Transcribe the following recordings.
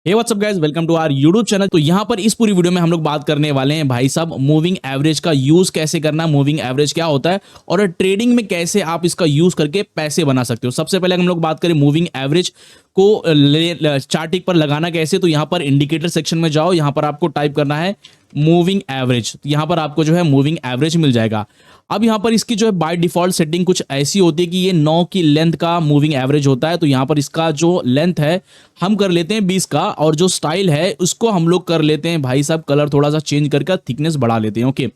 Hey what's up guys, welcome to our YouTube channel. तो यहाँ पर इस पूरी वीडियो में हम लोग बात करने वाले हैं भाई साहब मूविंग एवरेज का यूज कैसे करना, मूविंग एवरेज क्या होता है और ट्रेडिंग में कैसे आप इसका यूज करके पैसे बना सकते हो। सबसे पहले हम लोग बात करें मूविंग एवरेज को चार्टिक पर लगाना कैसे, तो यहाँ पर इंडिकेटर सेक्शन में जाओ, यहाँ पर आपको टाइप करना है मूविंग एवरेज। यहाँ पर आपको जो है मूविंग एवरेज मिल जाएगा। अब यहाँ पर इसकी जो है बाय डिफॉल्ट सेटिंग कुछ ऐसी होती है कि ये 9 की लेंथ का मूविंग एवरेज होता है। तो यहाँ पर इसका जो लेंथ है हम कर लेते हैं 20 का, और जो स्टाइल है उसको हम लोग कर लेते हैं भाई साहब कलर थोड़ा सा चेंज करके थिकनेस बढ़ा लेते हैं। ओके,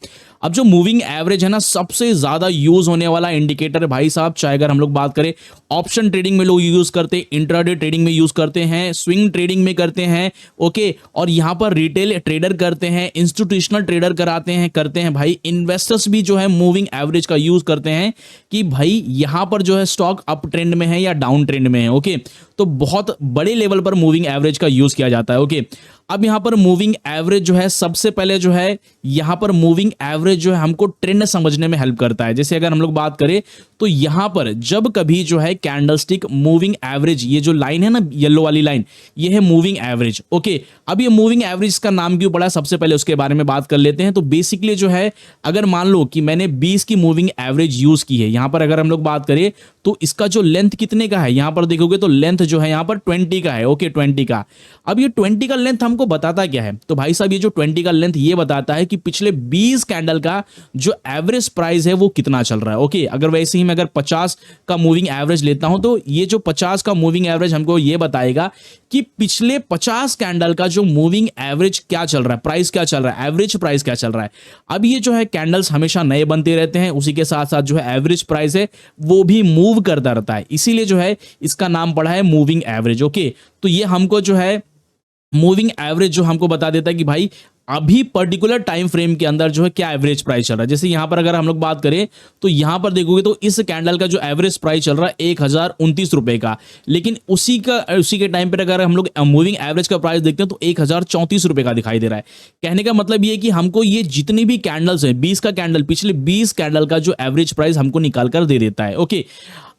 अब जो मूविंग एवरेज है ना, सबसे ज्यादा यूज होने वाला इंडिकेटर भाई साहब, चाहे अगर हम लोग बात करें ऑप्शन ट्रेडिंग में लोग यूज करते हैं, इंट्राडे ट्रेडिंग में यूज करते हैं, स्विंग ट्रेडिंग में करते हैं। ओके, और यहाँ पर रिटेल ट्रेडर करते हैं, इंस्टीट्यूशनल ट्रेडर करते हैं भाई, इन्वेस्टर्स भी जो है मूविंग एवरेज का यूज करते हैं कि भाई यहां पर जो है स्टॉक अप ट्रेंड में है या डाउन ट्रेंड में है। ओके, तो बहुत बड़े लेवल पर मूविंग एवरेज का यूज किया जाता है। ओके, अब यहां पर मूविंग एवरेज जो है सबसे पहले जो है यहां पर मूविंग एवरेज जो है हमको ट्रेंड समझने में हेल्प करता है। जैसे अगर हम लोग बात करें तो यहां पर जब कभी जो है कैंडलस्टिक मूविंग एवरेज, ये जो लाइन है ना येलो वाली लाइन, ये है मूविंग एवरेज। ओके, अब ये मूविंग एवरेज का नाम क्यों पड़ा, सबसे पहले उसके बारे में बात कर लेते हैं। तो बेसिकली जो है अगर मान लो कि मैंने 20 की मूविंग एवरेज यूज की है, यहां पर अगर हम लोग बात करें तो इसका जो लेंथ कितने का है, यहां पर देखोगे तो लेंथ जो है यहां पर 20 का है। ओके, 20 का। अब ये 20 का लेंथ हमको बताता क्या है, तो भाई साहब ये जो 20 का लेंथ ये बताता है कि पिछले 20 कैंडल का जो एवरेज प्राइस है वो कितना चल रहा है। ओके, अगर वैसे ही मैं अगर 50 का मूविंग एवरेज लेता हूं तो ये जो 50 का मूविंग एवरेज हमको ये बताएगा कि पिछले 50 कैंडल का जो मूविंग एवरेज क्या चल रहा है, प्राइस क्या चल रहा है, एवरेज प्राइस क्या चल रहा है। अब ये जो है कैंडल्स हमेशा नए बनते रहते हैं, उसी के साथ साथ जो है एवरेज प्राइस है वो भी मूव करता रहता है, इसीलिए जो है इसका नाम पड़ा है मूविंग एवरेज। ओके, तो ये हमको जो है मूविंग एवरेज जो हमको बता देता है कि भाई अभी पर्टिकुलर टाइम फ्रेम के अंदर जो है क्या एवरेज प्राइस चल रहा है। जैसे यहां पर अगर हम लोग बात करें तो यहां पर देखोगे तो इस कैंडल का जो एवरेज प्राइस चल रहा है 1029 रुपए का, लेकिन उसी के टाइम पर अगर हम लोग मूविंग एवरेज का प्राइस देखते हैं तो 1034 रुपए का दिखाई दे रहा है। कहने का मतलब ये कि हमको ये जितनी भी कैंडल्स है 20 का कैंडल, पिछले 20 कैंडल का जो एवरेज प्राइस हमको निकाल कर दे देता है। ओके,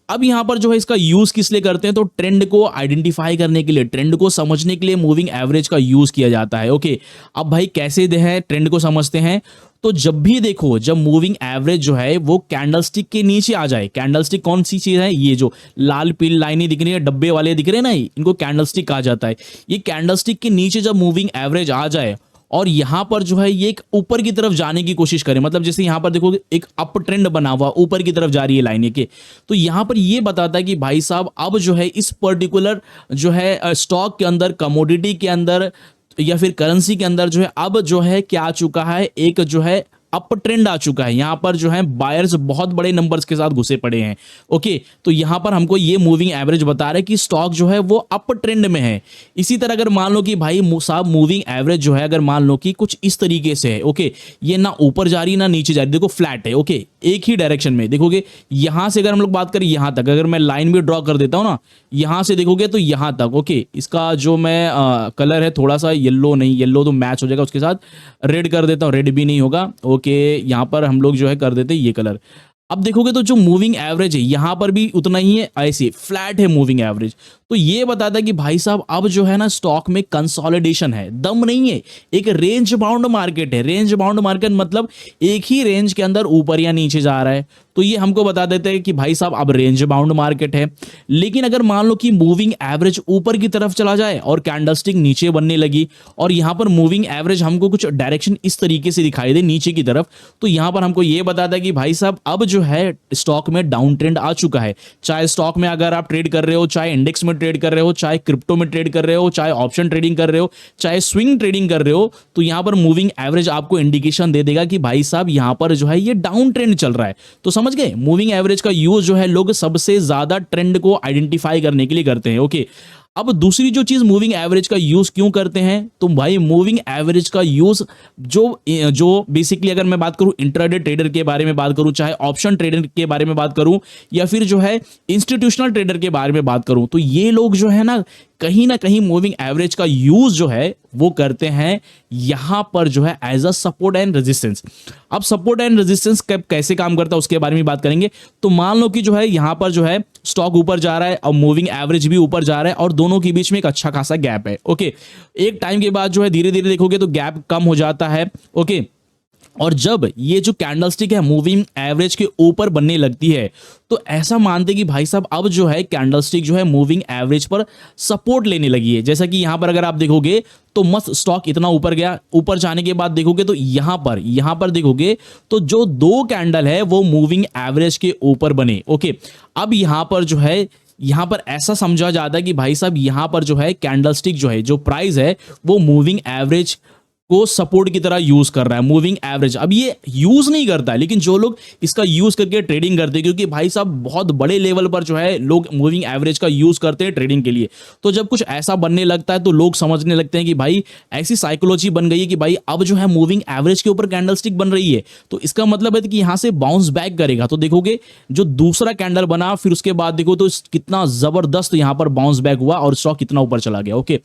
अब यहां पर जो है इसका यूज किस लिए करते हैं, तो ट्रेंड को आइडेंटिफाई करने के लिए, ट्रेंड को समझने के लिए मूविंग एवरेज का यूज किया जाता है। ओके, अब भाई कैसे दे है ट्रेंड को समझते हैं, तो जब भी देखो जब मूविंग एवरेज जो है वो कैंडलस्टिक के नीचे आ जाए, कैंडलस्टिक कौन सी चीज है, ये जो लाल पीली लाइनें दिख रही है, डब्बे वाले दिख रहे हैं ना, इनको कैंडलस्टिक कहा जाता है। ये कैंडलस्टिक के नीचे जब मूविंग एवरेज आ जाए और यहां पर जो है ये एक ऊपर की तरफ जाने की कोशिश करें, मतलब जैसे यहां पर देखो एक अप ट्रेंड बना हुआ ऊपर की तरफ जा रही है लाइन के, तो यहां पर ये बताता है कि भाई साहब अब जो है इस पर्टिकुलर जो है स्टॉक के अंदर, कमोडिटी के अंदर या फिर करेंसी के अंदर जो है अब जो है क्या आ चुका है, एक जो है अप ट्रेंड आ चुका है। यहां पर जो है बायर्स बहुत बड़े नंबर्स के साथ घुसे पड़े हैं। ओके, तो यहां पर हमको ये मूविंग एवरेज बता रहा है कि स्टॉक जो है वो अप ट्रेंड में है। इसी तरह अगर मान लो कि भाई साहब मूविंग एवरेज जो है अगर मान लो कि कुछ इस तरीके से है, ओके, ये ना ऊपर जा रही ना नीचे जा रही, देखो फ्लैट है। ओके, एक ही डायरेक्शन में देखोगे, यहां से अगर हम लोग बात करें यहां तक, अगर मैं लाइन भी ड्रॉ कर देता हूं ना, यहां से देखोगे तो यहां तक। ओके, इसका जो मैं कलर है थोड़ा सा येलो नहीं, येलो तो मैच हो जाएगा, उसके साथ रेड कर देता हूं, रेड भी नहीं होगा। ओके, यहां पर हम लोग जो है कर देते हैं ये कलर। अब देखोगे तो जो मूविंग एवरेज है यहां पर भी उतना ही है, ऐसे फ्लैट है मूविंग एवरेज। तो ये बताता है कि भाई साहब अब जो है ना स्टॉक में कंसोलिडेशन है, दम नहीं है, एक रेंज बाउंड मार्केट है। रेंज बाउंड मार्केट मतलब एक ही रेंज के अंदर ऊपर या नीचे जा रहा है, तो ये हमको बता देते हैं कि भाई साहब अब रेंज बाउंड मार्केट है। लेकिन अगर मान लो कि मूविंग एवरेज ऊपर की तरफ चला जाए और कैंडलस्टिक नीचे बनने लगी और यहां पर मूविंग एवरेज हमको कुछ डायरेक्शन इस तरीके से दिखाई दे नीचे की तरफ, तो यहां पर हमको ये बताता है कि भाई साहब अब जो है स्टॉक में डाउन ट्रेंड आ चुका है। चाहे स्टॉक में अगर आप ट्रेड कर रहे हो, चाहे इंडेक्स में ट्रेड कर रहे हो, चाहे क्रिप्टो में ट्रेड कर रहे हो, चाहे ऑप्शन ट्रेडिंग कर रहे हो, चाहे स्विंग ट्रेडिंग कर रहे हो, तो यहां पर मूविंग एवरेज आपको इंडिकेशन दे देगा कि भाई साहब यहां पर जो है ये डाउन ट्रेंड चल रहा है। तो समझ गए, मूविंग एवरेज का यूज जो है लोग सबसे ज्यादा ट्रेंड को आइडेंटिफाई करने के लिए करते हैं। ओके, अब दूसरी जो चीज मूविंग एवरेज का यूज क्यों करते हैं, तो भाई मूविंग एवरेज का यूज जो बेसिकली अगर मैं बात करूं इंट्राडे ट्रेडर के बारे में बात करूं, चाहे ऑप्शन ट्रेडर के बारे में बात करूं, या फिर जो है इंस्टीट्यूशनल ट्रेडर के बारे में बात करूं, तो ये लोग जो है ना कहीं ना कहीं मूविंग एवरेज का यूज जो है वो करते हैं यहां पर जो है as a support and resistance. अब सपोर्ट एंड रेजिस्टेंस कैसे काम करता है उसके बारे में बात करेंगे। तो मान लो कि जो है यहां पर जो है स्टॉक ऊपर जा रहा है और मूविंग एवरेज भी ऊपर जा रहा है और दोनों के बीच में एक अच्छा खासा गैप है। ओके, एक टाइम के बाद जो है धीरे धीरे देखोगे तो गैप कम हो जाता है। ओके, और जब ये जो कैंडलस्टिक है मूविंग एवरेज के ऊपर बनने लगती है तो ऐसा मानते कि भाई साहब अब जो है कैंडलस्टिक जो है मूविंग एवरेज पर सपोर्ट लेने लगी है। जैसा कि यहां पर अगर आप देखोगे तो मस्त स्टॉक इतना ऊपर गया, ऊपर जाने के बाद देखोगे तो यहां पर देखोगे तो जो दो कैंडल है वो मूविंग एवरेज के ऊपर बने। ओके, अब यहां पर जो है यहां पर ऐसा समझा जाता है कि भाई साहब यहां पर जो है कैंडलस्टिक जो है जो प्राइस है वो मूविंग एवरेज को सपोर्ट की तरह यूज कर रहा है। मूविंग एवरेज अब ये यूज नहीं करता है, लेकिन जो लोग इसका यूज करके ट्रेडिंग करते हैं, क्योंकि भाई साहब बहुत बड़े लेवल पर जो है लोग मूविंग एवरेज का यूज करते हैं ट्रेडिंग के लिए। तो जब कुछ ऐसा बनने लगता है तो लोग समझने लगते हैं कि भाई ऐसी साइकोलॉजी बन गई है कि भाई अब जो है मूविंग एवरेज के ऊपर कैंडलस्टिक बन रही है तो इसका मतलब है कि यहां से बाउंस बैक करेगा। तो देखोगे जो दूसरा कैंडल बना फिर उसके बाद देखो तो कितना जबरदस्त यहां पर बाउंस बैक हुआ और स्टॉक कितना ऊपर चला गया। ओके,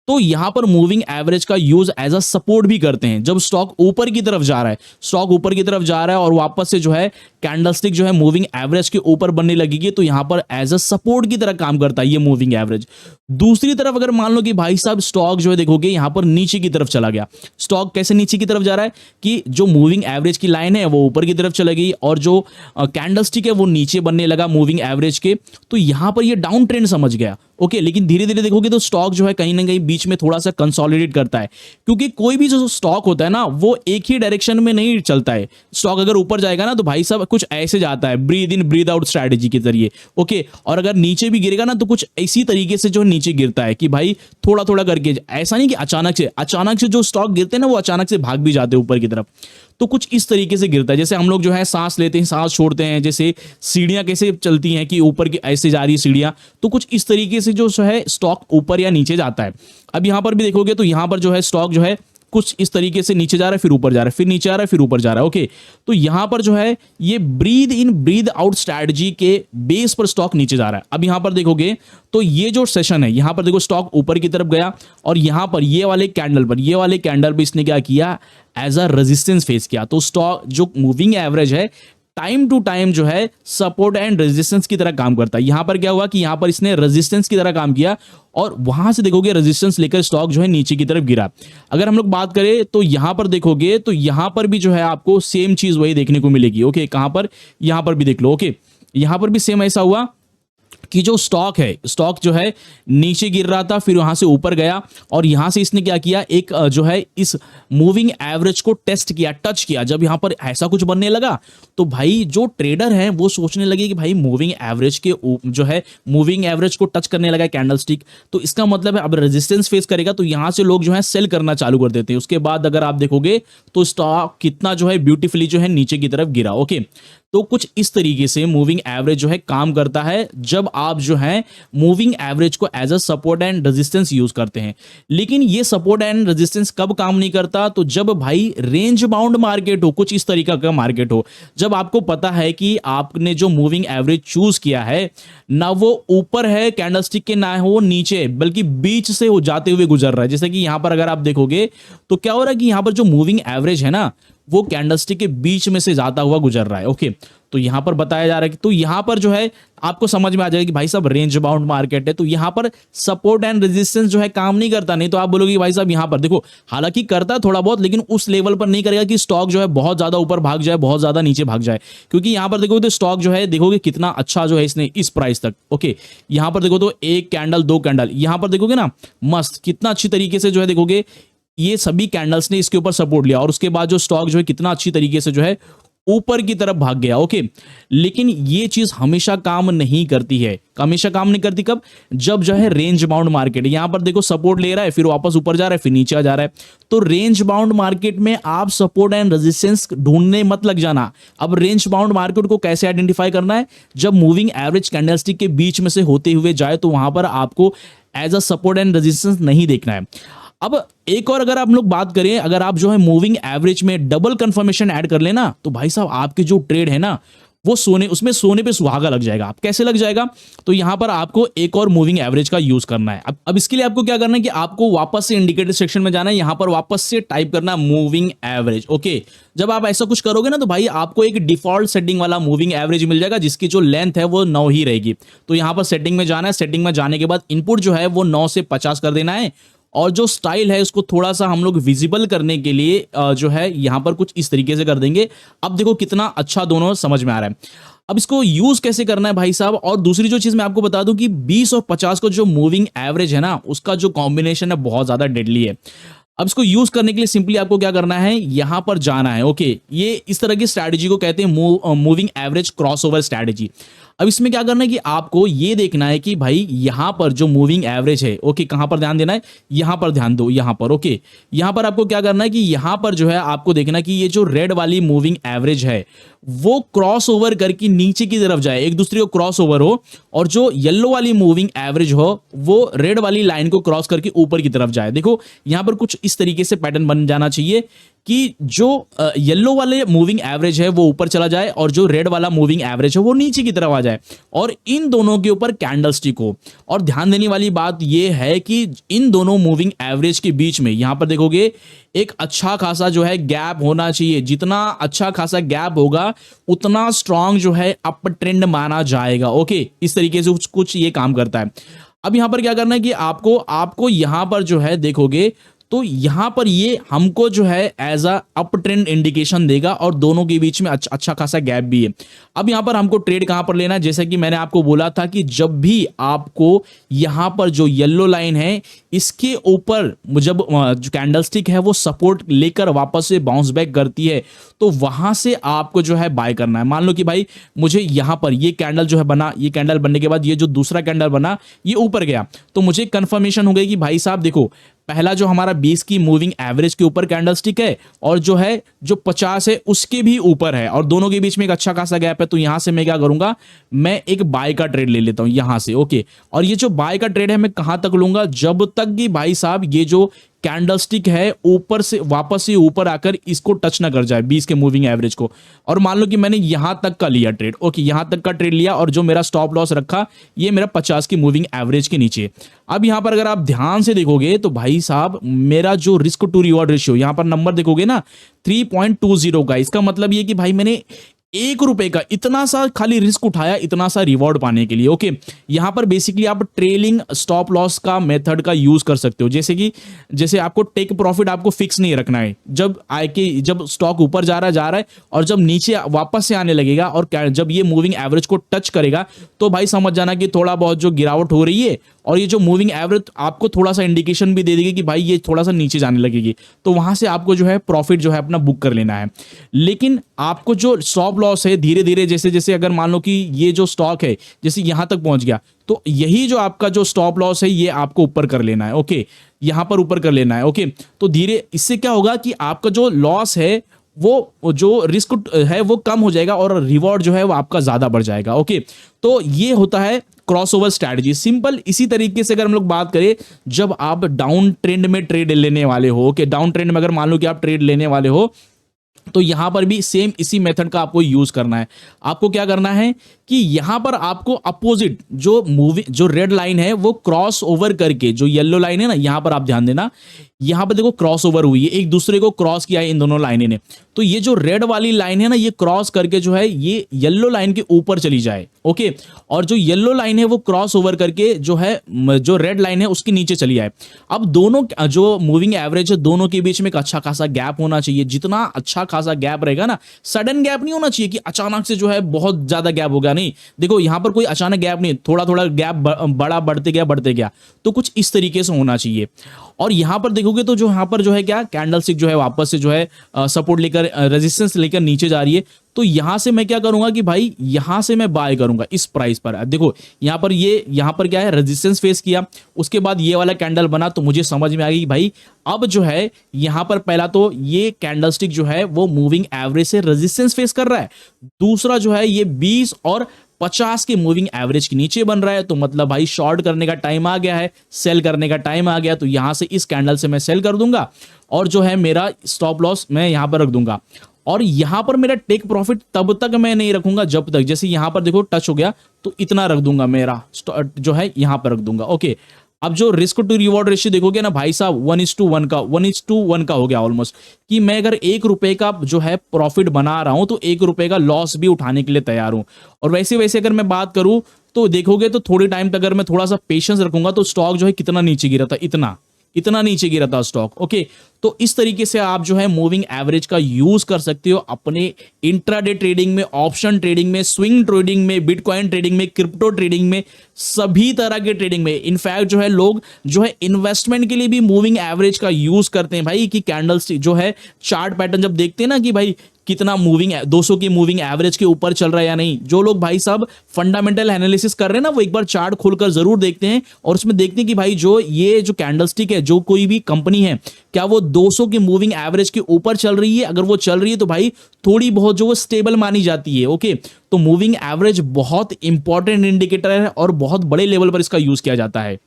तो यहां पर मूविंग एवरेज का यूज एज अ सपोर्ट भी करते हैं। जब स्टॉक ऊपर की तरफ जा रहा है, स्टॉक ऊपर की तरफ जा रहा है और वापस से जो है कैंडलस्टिक जो है मूविंग एवरेज के ऊपर बनने लगेगी तो यहां पर एज अ सपोर्ट की तरह काम करता है ये मूविंग एवरेज। दूसरी तरफ अगर मान लो कि भाई साहब स्टॉक जो है देखोगे यहां पर नीचे की तरफ चला गया, स्टॉक कैसे नीचे की तरफ जा रहा है कि जो मूविंग एवरेज की लाइन है वो ऊपर की तरफ चली गई और जो कैंडलस्टिक है वो नीचे बनने लगा मूविंग एवरेज के, तो यहां पर ये डाउन ट्रेंड समझ गया। ओके, लेकिन धीरे धीरे देखोगे तो स्टॉक जो है कहीं ना कहीं बीच में थोड़ा सा कंसोलिडेट करता है, क्योंकि कोई भी जो स्टॉक होता है ना वो एक ही डायरेक्शन में नहीं चलता है। स्टॉक अगर ऊपर जाएगा ना तो भाई साहब कुछ ऐसे जाता है breathe in breathe out strategy के जरिए। ओके, और अगर नीचे भी गिरेगा ना तो कुछ इसी तरीके से जो नीचे गिरता है कि भाई थोड़ा थोड़ा करके, ऐसा नहीं कि अचानक से जो स्टॉक गिरते हैं ना वो अचानक से भाग भी जाते हैं ऊपर की तरफ। तो कुछ इस तरीके से गिरता है, जैसे हम लोग जो है सांस लेते हैं सांस छोड़ते हैं, जैसे सीढ़ियां कैसे चलती हैं कि ऊपर की ऐसे जा रही है सीढ़ियां, तो कुछ इस तरीके से जो है स्टॉक ऊपर या नीचे जाता है। अब यहां पर भी देखोगे तो यहां पर जो है स्टॉक जो है कुछ इस तरीके से नीचे जा रहा है फिर ऊपर जा रहा है फिर नीचे आ रहा है फिर ऊपर जा रहा है। ओके, तो यहां पर जो है ये breathe in breathe out strategy के बेस पर स्टॉक नीचे जा रहा है। अब यहां पर देखोगे तो ये जो सेशन है यहां पर देखो स्टॉक ऊपर की तरफ गया और यहां पर ये वाले कैंडल पर इसने क्या किया एज अ रेजिस्टेंस फेस किया। तो स्टॉक जो मूविंग एवरेज है टाइम टू टाइम जो है सपोर्ट एंड रेजिस्टेंस की तरह काम करता है। यहां पर क्या हुआ कि यहां पर इसने रेजिस्टेंस की तरह काम किया और वहां से देखोगे रेजिस्टेंस लेकर स्टॉक जो है नीचे की तरफ गिरा। अगर हम लोग बात करें तो यहां पर देखोगे तो यहां पर भी जो है आपको सेम चीज वही देखने को मिलेगी। ओके, कहां पर, यहां पर भी देख लो। ओके, यहां पर भी सेम ऐसा हुआ कि जो स्टॉक जो है नीचे गिर रहा था फिर वहां से ऊपर गया और यहां से इसने क्या किया एक जो है इस मूविंग एवरेज को टेस्ट किया, टच किया। जब यहां पर ऐसा कुछ बनने लगा तो भाई जो ट्रेडर हैं वो सोचने लगे कि भाई मूविंग एवरेज के जो है मूविंग एवरेज को टच करने लगा कैंडलस्टिक, तो इसका मतलब है अब रेजिस्टेंस फेस करेगा तो यहां से लोग जो है सेल करना चालू कर देते हैं। उसके बाद अगर आप देखोगे तो स्टॉक कितना जो है ब्यूटीफुली जो है नीचे की तरफ गिरा। ओके, तो कुछ इस तरीके से मूविंग एवरेज जो है काम करता है जब आप जो है मूविंग एवरेज को as a support and resistance use करते हैं। लेकिन ये सपोर्ट एंड रेजिस्टेंस कब काम नहीं करता, तो जब भाई रेंज बाउंड मार्केट हो, कुछ इस तरीका का मार्केट हो, जब आपको पता है कि आपने जो मूविंग एवरेज चूज किया है ना वो ऊपर है कैंडलस्टिक के, ना वो नीचे, बल्कि बीच से हो जाते हुए गुजर रहा है। जैसे कि यहां पर अगर आप देखोगे तो क्या हो रहा है कि यहां पर जो मूविंग एवरेज है ना वो कैंडलस्टिक के बीच में से जाता हुआ गुजर रहा है। ओके, तो यहां पर बताया जा रहा है कि तो यहां पर जो है आपको समझ में आ जाएगा कि भाई साहब रेंज बाउंड मार्केट है, तो यहां पर सपोर्ट एंड रेजिस्टेंस जो है काम नहीं करता। नहीं तो आप बोलोगे भाई साहब यहां पर देखो, हालांकि करता थोड़ा बहुत लेकिन उस लेवल पर नहीं करेगा कि स्टॉक जो है बहुत ज्यादा ऊपर भाग जाए बहुत ज्यादा नीचे भाग जाए, क्योंकि यहां पर देखोगे तो स्टॉक जो है देखोगे कितना अच्छा जो है इसने इस प्राइस तक। ओके, यहां पर देखो तो एक कैंडल दो कैंडल, यहां पर देखोगे ना मस्त कितना अच्छी तरीके से जो है देखोगे ये सभी कैंडल्स ने इसके ऊपर सपोर्ट लिया और उसके बाद जो स्टॉक जो है कितना अच्छी तरीके से जो है ऊपर की तरफ भाग गया। ओके, लेकिन ये चीज हमेशा काम नहीं करती है। हमेशा काम नहीं करती कब, जब जो है रेंज बाउंड मार्केट, यहां पर देखो सपोर्ट ले रहा है फिर वापस ऊपर जा रहा है फिर नीचे आ जा रहा है। तो रेंज बाउंड मार्केट में आप सपोर्ट एंड रेजिस्टेंस ढूंढने मत लग जाना। अब रेंज बाउंड मार्केट को कैसे आइडेंटिफाई करना है, जब मूविंग एवरेज कैंडलस्टिक के बीच में से होते हुए जाए तो वहां पर आपको as a support and resistance नहीं देखना है। अब एक और अगर आप लोग बात करें, अगर आप जो है मूविंग एवरेज में डबल कंफर्मेशन ऐड कर लेना तो भाई साहब आपके जो ट्रेड है ना वो सोने उसमें सोने पे सुहागा लग जाएगा। अब कैसे लग जाएगा? तो यहां पर आपको एक और मूविंग एवरेज का यूज करना है। अब इसके लिए आपको क्या करना है कि आपको वापस से इंडिकेटर सेक्शन में जाना है, यहां पर वापस से टाइप करना मूविंग एवरेज। ओके, जब आप ऐसा कुछ करोगे ना तो भाई आपको एक डिफॉल्ट सेटिंग वाला मूविंग एवरेज मिल जाएगा जिसकी जो लेंथ है वो 9 ही रहेगी। तो यहां पर सेटिंग में जाना है, सेटिंग में जाने के बाद इनपुट जो है वो 9 से 50 कर देना है, और जो स्टाइल है उसको थोड़ा सा हम लोग विजिबल करने के लिए जो है यहां पर कुछ इस तरीके से कर देंगे। अब देखो कितना अच्छा दोनों समझ में आ रहा है। अब इसको यूज कैसे करना है भाई साहब, और दूसरी जो चीज मैं आपको बता दूं कि 20 और 50 को जो मूविंग एवरेज है ना उसका जो कॉम्बिनेशन है बहुत ज्यादा डेडली है। अब इसको यूज करने के लिए सिंपली आपको क्या करना है, यहां पर जाना है। ओके, ये इस तरह की स्ट्रैटेजी को कहते हैं मूविंग एवरेज क्रॉसओवर स्ट्रैटेजी। अब इसमें क्या करना है कि आपको ये देखना है कि भाई यहां पर जो मूविंग एवरेज है, ओके, कहां पर ध्यान देना है, यहां पर ध्यान दो, यहां पर। ओके, यहां पर आपको क्या करना है कि यहां पर जो है आपको देखना है कि ये जो रेड वाली मूविंग एवरेज है वो क्रॉस ओवर करके नीचे की तरफ जाए, एक दूसरे को क्रॉस ओवर हो, और जो येलो वाली मूविंग एवरेज हो वो रेड वाली लाइन को क्रॉस करके ऊपर की तरफ जाए। देखो यहां पर कुछ इस तरीके से पैटर्न बन जाना चाहिए कि जो येलो वाले मूविंग एवरेज है वो ऊपर चला जाए और जो रेड वाला मूविंग एवरेज है वो नीचे की तरफ आ जाए, और इन दोनों के ऊपर कैंडल स्टिक हो। और ध्यान देने वाली बात यह है कि इन दोनों मूविंग एवरेज के बीच में यहां पर देखोगे एक अच्छा खासा जो है गैप होना चाहिए। जितना अच्छा खासा गैप होगा उतना स्ट्रांग जो है अप ट्रेंड माना जाएगा। ओके, इस तरीके से कुछ ये काम करता है। अब यहां पर क्या करना है कि आपको यहां पर जो है देखोगे तो यहां पर ये हमको जो है as a up trend indication देगा, और दोनों के बीच में अच्छा खासा गैप भी है। अब यहां पर हमको ट्रेड कहां पर लेना है, जैसे कि मैंने आपको बोला था कि जब भी आपको यहां पर जो येलो लाइन है इसके ऊपर जब जो कैंडलस्टिक है वो सपोर्ट लेकर वापस से बाउंस बैक करती है तो वहां से आपको जो है बाय करना है। मान लो कि भाई मुझे यहां पर ये कैंडल जो है बना, ये कैंडल बनने के बाद ये जो दूसरा कैंडल बना ये ऊपर गया, तो मुझे कंफर्मेशन हो गई कि भाई साहब देखो पहला जो हमारा 20 की मूविंग एवरेज के ऊपर कैंडलस्टिक है और जो है जो 50 है उसके भी ऊपर है, और दोनों के बीच में एक अच्छा खासा गैप है। तो यहां से मैं क्या करूंगा, मैं एक बाय का ट्रेड ले लेता हूं यहां से। ओके, और ये जो बाय का ट्रेड है मैं कहां तक लूंगा, जब तक कि भाई साहब ये जो कैंडलस्टिक है ऊपर से वापस से ऊपर आकर इसको टच ना कर जाए 20 के मूविंग एवरेज को। और मान लो कि मैंने यहां तक का लिया ट्रेड, ओके, यहां तक का ट्रेड लिया, और जो मेरा स्टॉप लॉस रखा ये मेरा 50 की मूविंग एवरेज के नीचे। अब यहां पर अगर आप ध्यान से देखोगे तो भाई साहब मेरा जो रिस्क टू रिवॉर्ड रेशियो यहां पर नंबर देखोगे ना 3.20 का, इसका मतलब ये कि भाई मैंने ₹1 का इतना सा खाली रिस्क उठाया इतना सा रिवॉर्ड पाने के लिए। ओके, यहां पर बेसिकली आप ट्रेलिंग स्टॉप लॉस का मेथड का यूज कर सकते हो, जैसे आपको टेक प्रॉफिट आपको फिक्स नहीं रखना है। जब स्टॉक ऊपर जा रहा है और जब नीचे वापस से आने लगेगा और जब ये मूविंग एवरेज को टच करेगा तो भाई समझ जाना कि थोड़ा बहुत जो गिरावट हो रही है, और ये जो मूविंग एवरेज आपको थोड़ा सा इंडिकेशन भी दे देगी कि भाई ये थोड़ा सा नीचे जाने लगेगी, तो वहां से आपको जो है प्रॉफिट जो है अपना बुक कर लेना है। लेकिन आपको जो स्टॉप लॉस है धीरे धीरे जैसे जैसे अगर मान लो कि ये जो स्टॉक है जैसे यहां तक पहुंच गया तो यही जो आपका जो स्टॉप लॉस है ये आपको ऊपर कर लेना है। ओके, यहां पर ऊपर कर लेना है। ओके, तो धीरे इससे क्या होगा कि आपका जो लॉस है वो जो रिस्क है वो कम हो जाएगा और रिवॉर्ड जो है वो आपका ज्यादा बढ़ जाएगा। ओके, तो ये होता है क्रॉसओवर स्ट्रैटेजी। सिंपल इसी तरीके से अगर हम लोग बात करें जब आप डाउन ट्रेंड में ट्रेड लेने वाले हो, ओके, डाउन ट्रेंड में अगर मान लो कि आप ट्रेड लेने वाले हो तो यहां पर भी सेम इसी मेथड का आपको यूज करना है। आपको क्या करना है कि यहां पर आपको अपोजिट जो रेड लाइन है वो क्रॉस ओवर करके जो येलो लाइन है ना, यहां पर आप ध्यान देना, यहां पर देखो क्रॉस ओवर हुई है, एक दूसरे को क्रॉस किया है इन दोनों लाइनें ने। तो ये जो रेड वाली लाइन है ना ये क्रॉस करके जो है ये येलो लाइन के ऊपर चली जाए। ओके, और जो येलो लाइन है वो क्रॉस ओवर करके जो है जो रेड लाइन है उसके नीचे चली जाए। अब दोनों जो मूविंग एवरेज है दोनों के बीच में एक अच्छा खासा गैप होना चाहिए। जितना अच्छा खासा गैप रहेगा ना, सडन गैप नहीं होना चाहिए कि अचानक से जो है बहुत ज्यादा गैप हो गया, नहीं, देखो यहां पर कोई अचानक गैप नहीं, थोड़ा थोड़ा गैप बड़ा बढ़ते गया, तो कुछ इस तरीके से होना चाहिए। और यहां पर देखोगे तो जो यहां पर जो है क्या कैंडलस्टिक जो है वापस से जो है सपोर्ट लेकर रेजिस्टेंस लेकर नीचे जा रही है, तो यहां से मैं क्या करूंगा कि भाई यहां से मैं बाय करूंगा इस प्राइस पर। देखो यहां पर क्या है, रेजिस्टेंस फेस किया, उसके बाद ये वाला कैंडल बना, तो मुझे समझ में आ गई कि भाई अब जो है यहां पर पहला तो ये कैंडलस्टिक जो है वो मूविंग एवरेज से रेजिस्टेंस फेस कर रहा है, दूसरा जो है ये 20 और 50 के मूविंग एवरेज के नीचे बन रहा है, तो मतलब भाई शॉर्ट करने का टाइम आ गया है, सेल करने का टाइम आ गया। तो यहां से इस कैंडल से मैं सेल कर दूंगा और जो है मेरा स्टॉप लॉस मैं यहां पर रख दूंगा। और यहां पर मेरा टेक प्रॉफिट तब तक मैं नहीं रखूंगा जब तक, जैसे यहां पर देखो टच हो गया तो इतना रख दूंगा, मेरा जो है यहां पर रख दूंगा। ओके, अब जो रिस्क टू रिवॉर्ड रेशियो देखोगे ना भाई साहब 1:1 का 1:1 का हो गया ऑलमोस्ट, कि मैं अगर 1 रुपए का जो है प्रॉफिट बना रहा हूं तो 1 रुपए का लॉस भी उठाने के लिए तैयार हूं। और वैसे वैसे अगर मैं बात करूं तो देखोगे तो थोड़ी टाइम तक अगर मैं थोड़ा सा पेशेंस रखूंगा तो स्टॉक जो है कितना नीचे गिरा था, इतना इतना नीचे गिरा था स्टॉक। ओके, तो इस तरीके से आप जो है मूविंग एवरेज का यूज कर सकते हो अपने इंट्राडे ट्रेडिंग में, ऑप्शन ट्रेडिंग में, स्विंग ट्रेडिंग में, बिटकॉइन ट्रेडिंग में, क्रिप्टो ट्रेडिंग में, सभी तरह के ट्रेडिंग में। इनफैक्ट जो है लोग जो है इन्वेस्टमेंट के लिए भी मूविंग एवरेज का यूज करते हैं भाई, कि कैंडलस्टिक जो है चार्ट पैटर्न जब देखते हैं ना कि भाई कितना मूविंग 200 की मूविंग एवरेज के ऊपर चल रहा है या नहीं, जो लोग भाई साहब फंडामेंटल एनालिसिस कर रहे हैं ना वो एक बार चार्ट खोलकर जरूर देखते हैं और उसमें देखते हैं कि भाई जो ये जो कैंडलस्टिक है, जो कोई भी कंपनी है, क्या वो 200 की मूविंग एवरेज के ऊपर चल रही है। अगर वो चल रही है तो भाई थोड़ी बहुत जो वो स्टेबल मानी जाती है। ओके, तो मूविंग एवरेज बहुत इंपॉर्टेंट इंडिकेटर है और बहुत बड़े लेवल पर इसका यूज किया जाता है।